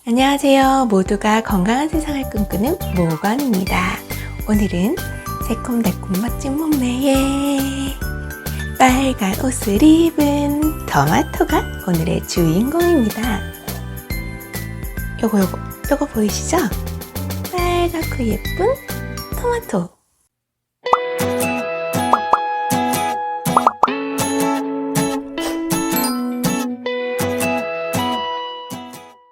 안녕하세요. 모두가 건강한 세상을 꿈꾸는 모건입니다. 오늘은 새콤달콤 멋진 몸매에 빨간 옷을 입은 토마토가 오늘의 주인공입니다. 요거 보이시죠? 빨갛고 예쁜 토마토.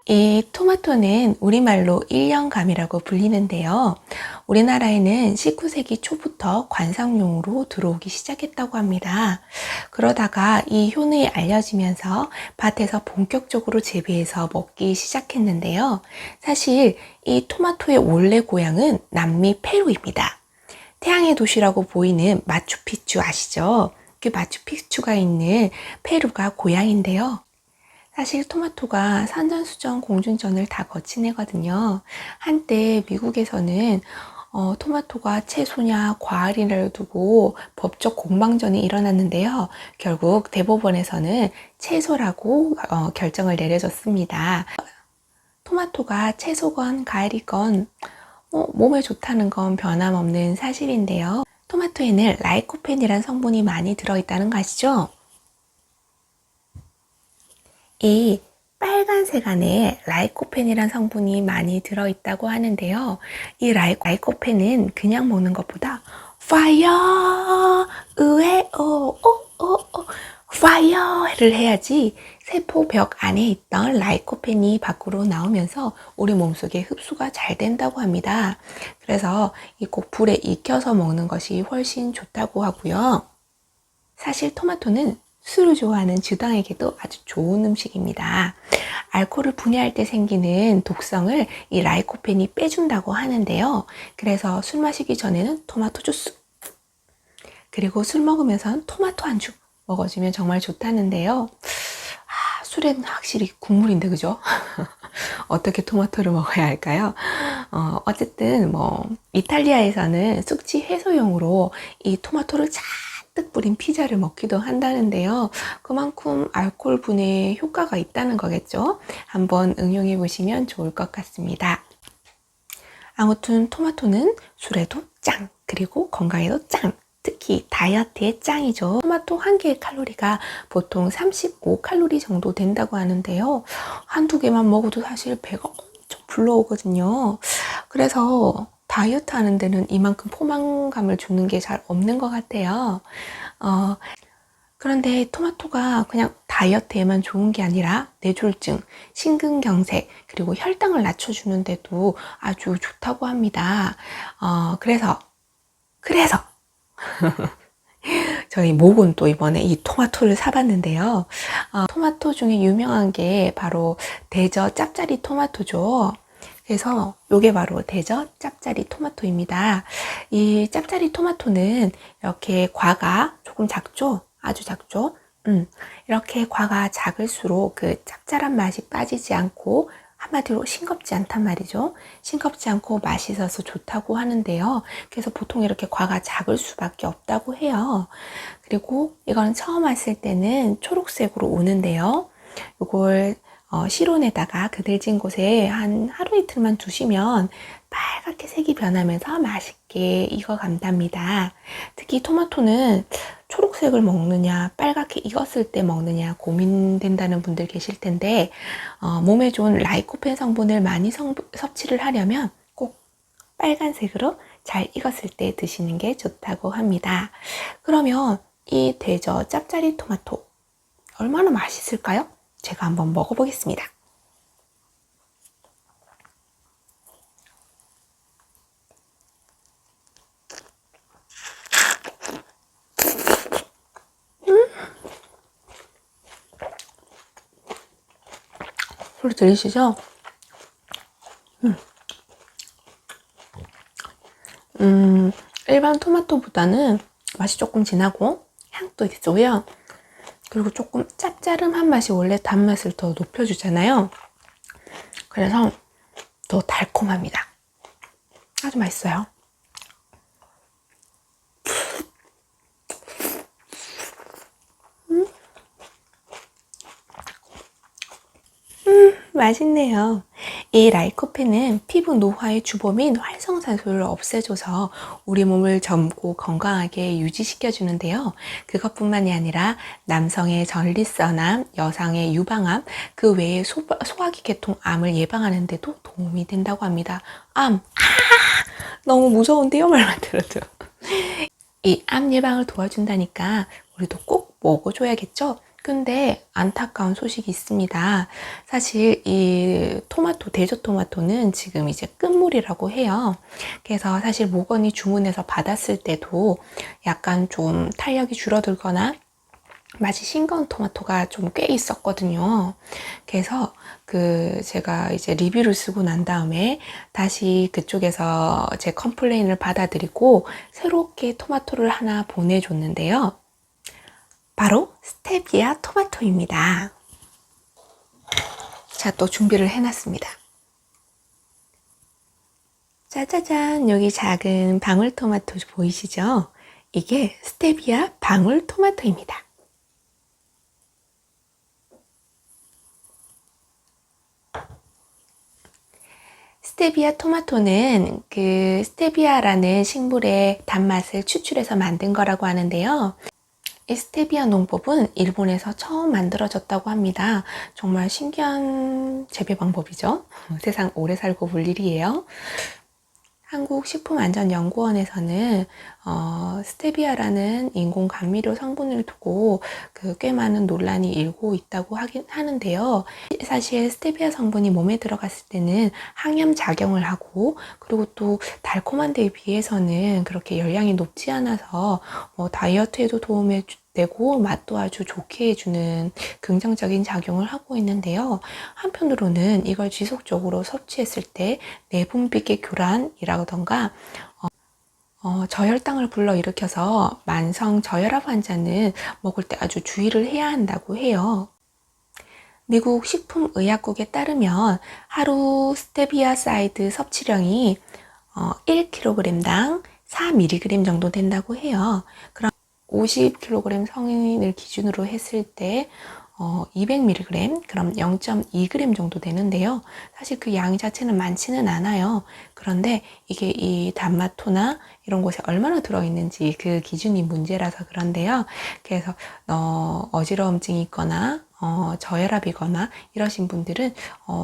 이 토마토는 우리말로 일령감이라고 불리는데요. 우리나라에는 19세기 초부터 관상용으로 들어오기 시작했다고 합니다. 그러다가 이 효능이 알려지면서 밭에서 본격적으로 재배해서 먹기 시작했는데요. 사실 이 토마토의 원래 고향은 남미 페루입니다. 태양의 도시라고 보이는 마추픽추 아시죠? 그 마추픽추가 있는 페루가 고향인데요. 사실 토마토가 산전수전, 공중전을 다 거친 애거든요. 한때 미국에서는 토마토가 채소냐 과일이라를 두고 법적 공방전이 일어났는데요. 결국 대법원에서는 채소라고 결정을 내려줬습니다. 토마토가 채소건 과일이건 몸에 좋다는 건 변함없는 사실인데요. 토마토에는 라이코펜이라는 성분이 많이 들어있다는 거 아시죠? 이 빨간색 안에 라이코펜이란 성분이 많이 들어있다고 하는데요. 이 라이코펜은 그냥 먹는 것보다 파이어 으에 파이어를 해야지 세포벽 안에 있던 라이코펜이 밖으로 나오면서 우리 몸속에 흡수가 잘 된다고 합니다. 그래서 꼭 불에 익혀서 먹는 것이 훨씬 좋다고 하고요. 사실 토마토는 술을 좋아하는 주당에게도 아주 좋은 음식입니다. 알코올을 분해할 때 생기는 독성을 이 라이코펜이 빼준다고 하는데요. 그래서 술 마시기 전에는 토마토 주스, 그리고 술 먹으면서는 토마토 안주 먹어주면 정말 좋다는데요. 술에는 확실히 국물인데 그죠? 어떻게 토마토를 먹어야 할까요? 어쨌든 이탈리아에서는 숙취 해소용으로 이 토마토를 잔뜩 뿌린 피자를 먹기도 한다는데요. 그만큼 알코올 분해에 효과가 있다는 거겠죠? 한번 응용해 보시면 좋을 것 같습니다. 아무튼 토마토는 술에도 짱, 그리고 건강에도 짱, 특히 다이어트에 짱이죠. 토마토 한 개의 칼로리가 보통 35칼로리 정도 된다고 하는데요. 한두 개만 먹어도 사실 배가 엄청 불러오거든요. 그래서 다이어트 하는 데는 이만큼 포만감을 주는 게 잘 없는 것 같아요. 그런데 토마토가 그냥 다이어트에만 좋은 게 아니라 뇌졸중, 심근경색, 그리고 혈당을 낮춰주는데도 아주 좋다고 합니다. 그래서 저희 목은 또 이번에 이 토마토를 사봤는데요. 토마토 중에 유명한 게 바로 대저 짭짜리 토마토죠. 그래서 이게 바로 대저 짭짜리 토마토입니다. 이 짭짜리 토마토는 이렇게 과가 조금 작죠? 아주 작죠? 이렇게 과가 작을수록 그 짭짤한 맛이 빠지지 않고 한마디로 싱겁지 않단 말이죠. 싱겁지 않고 맛있어서 좋다고 하는데요. 그래서 보통 이렇게 과가 작을 수밖에 없다고 해요. 그리고 이거는 처음 왔을 때는 초록색으로 오는데요. 이걸 실온에다가 그늘진 곳에 한 하루 이틀만 두시면 빨갛게 색이 변하면서 맛있게 익어간답니다. 특히 토마토는 초록색을 먹느냐 빨갛게 익었을 때 먹느냐 고민된다는 분들 계실 텐데 몸에 좋은 라이코펜 성분을 많이 섭취를 하려면 꼭 빨간색으로 잘 익었을 때 드시는 게 좋다고 합니다. 그러면 이 대저 짭짜리 토마토 얼마나 맛있을까요? 제가 한번 먹어보겠습니다. 소리 들리시죠? 일반 토마토보다는 맛이 조금 진하고 향도 있고요. 그리고 조금 짭짜름한 맛이 원래 단맛을 더 높여주잖아요. 그래서 더 달콤합니다. 아주 맛있어요. 맛있네요. 이 라이코펜은 피부 노화의 주범인 활성산소를 없애줘서 우리 몸을 젊고 건강하게 유지시켜주는데요. 그것뿐만이 아니라 남성의 전립선암, 여성의 유방암, 그 외에 소화기 계통 암을 예방하는 데도 도움이 된다고 합니다. 암, 너무 무서운데요, 말만 들어도. 이 암 예방을 도와준다니까 우리도 꼭 먹어줘야겠죠? 근데 안타까운 소식이 있습니다. 사실 이 토마토, 대저 토마토는 지금 이제 끝물이라고 해요. 그래서 사실 모건이 주문해서 받았을 때도 약간 좀 탄력이 줄어들거나 맛이 싱거운 토마토가 좀 꽤 있었거든요. 그래서 제가 이제 리뷰를 쓰고 난 다음에 다시 그쪽에서 제 컴플레인을 받아들이고 새롭게 토마토를 하나 보내줬는데요. 바로 스테비아 토마토입니다. 자, 또 준비를 해놨습니다. 짜자잔, 여기 작은 방울토마토 보이시죠? 이게 스테비아 방울토마토입니다. 스테비아 토마토는 그 스테비아라는 식물의 단맛을 추출해서 만든 거라고 하는데요. 이 스테비아 농법은 일본에서 처음 만들어졌다고 합니다. 정말 신기한 재배 방법이죠. 세상 오래 살고 볼 일이에요. 한국식품안전연구원에서는 스테비아라는 인공 감미료 성분을 두고 꽤 많은 논란이 일고 있다고 하는데요. 사실 스테비아 성분이 몸에 들어갔을 때는 항염 작용을 하고, 그리고 또 달콤한 데에 비해서는 그렇게 열량이 높지 않아서 다이어트에도 도움이 되고 맛도 아주 좋게 해주는 긍정적인 작용을 하고 있는데요. 한편으로는 이걸 지속적으로 섭취했을 때 내분비계 교란이라던가 저혈당을 불러일으켜서 만성 저혈압 환자는 먹을 때 아주 주의를 해야 한다고 해요. 미국 식품의약국에 따르면 하루 스테비아 사이드 섭취량이 1kg당 4mg 정도 된다고 해요. 그럼 50kg 성인을 기준으로 했을 때 200mg, 그럼 0.2g 정도 되는데요. 사실 그 양 자체는 많지는 않아요. 그런데 이게 이 단마토나 이런 곳에 얼마나 들어있는지 그 기준이 문제라서 그런데요. 그래서 어지러움증이 있거나 저혈압이거나 이러신 분들은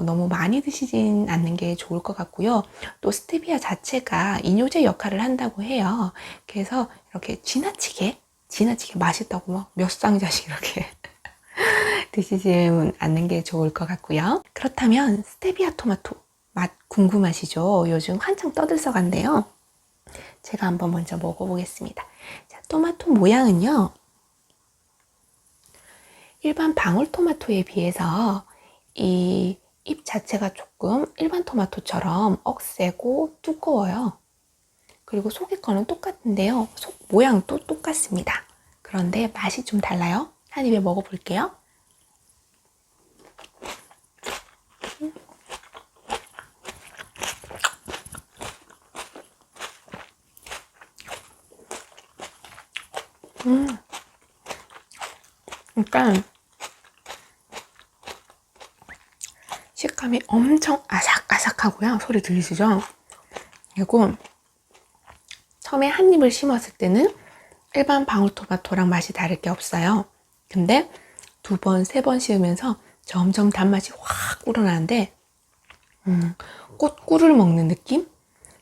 너무 많이 드시진 않는 게 좋을 것 같고요. 또 스테비아 자체가 이뇨제 역할을 한다고 해요. 그래서 이렇게 지나치게 맛있다고 막 몇 상자씩 이렇게 드시지 않는 게 좋을 것 같고요. 그렇다면 스테비아 토마토 맛 궁금하시죠? 요즘 한창 떠들썩한데요. 제가 한번 먼저 먹어보겠습니다. 자, 토마토 모양은요, 일반 방울토마토에 비해서 이 잎 자체가 조금 일반 토마토처럼 억세고 두꺼워요. 그리고 속의 거는 똑같은데요. 속 모양도 똑같습니다. 그런데 맛이 좀 달라요. 한 입에 먹어볼게요. 그러니까 식감이 엄청 아삭아삭하고요. 소리 들리시죠? 그리고 처음에 한 입을 심었을 때는 일반 방울토마토랑 맛이 다를 게 없어요. 근데 두 번, 세 번 씹으면서 점점 단맛이 확 우러나는데 꽃꿀을 먹는 느낌?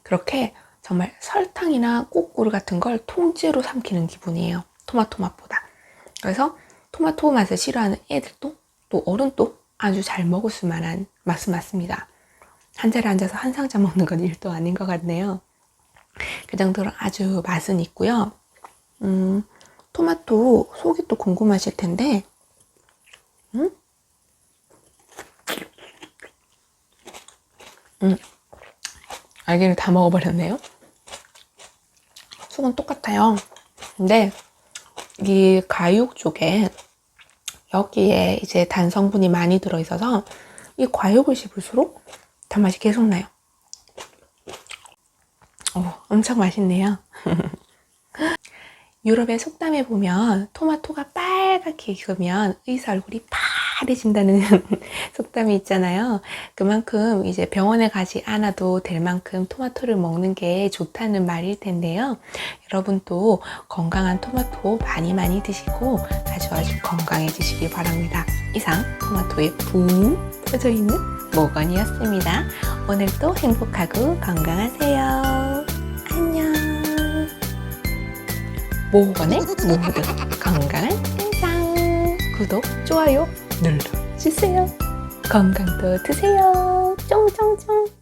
그렇게 정말 설탕이나 꽃꿀 같은 걸 통째로 삼키는 기분이에요. 토마토 맛보다. 그래서 토마토 맛을 싫어하는 애들도 또 어른도 아주 잘 먹을 만한 맛은 맞습니다. 한 자리에 앉아서 한 상자 먹는 건 일도 아닌 것 같네요. 그 정도로 아주 맛은 있고요. 토마토 속이 또 궁금하실 텐데, 알갱이를 다 먹어버렸네요. 속은 똑같아요. 근데 이 과육 쪽에 여기에 이제 단 성분이 많이 들어있어서 이 과육을 씹을수록 단맛이 계속 나요. 엄청 맛있네요. 유럽의 속담에 보면 토마토가 빨갛게 익으면 의사 얼굴이 파래진다는 속담이 있잖아요. 그만큼 이제 병원에 가지 않아도 될 만큼 토마토를 먹는 게 좋다는 말일 텐데요. 여러분도 건강한 토마토 많이 많이 드시고 아주 건강해지시기 바랍니다. 이상 토마토에 붕 퍼져 있는 모건이었습니다. 오늘도 행복하고 건강하세요. 안녕. 모건의 모든 건강한 세상. 구독, 좋아요 눌러주세요. 건강도 드세요. 쫑쫑쫑.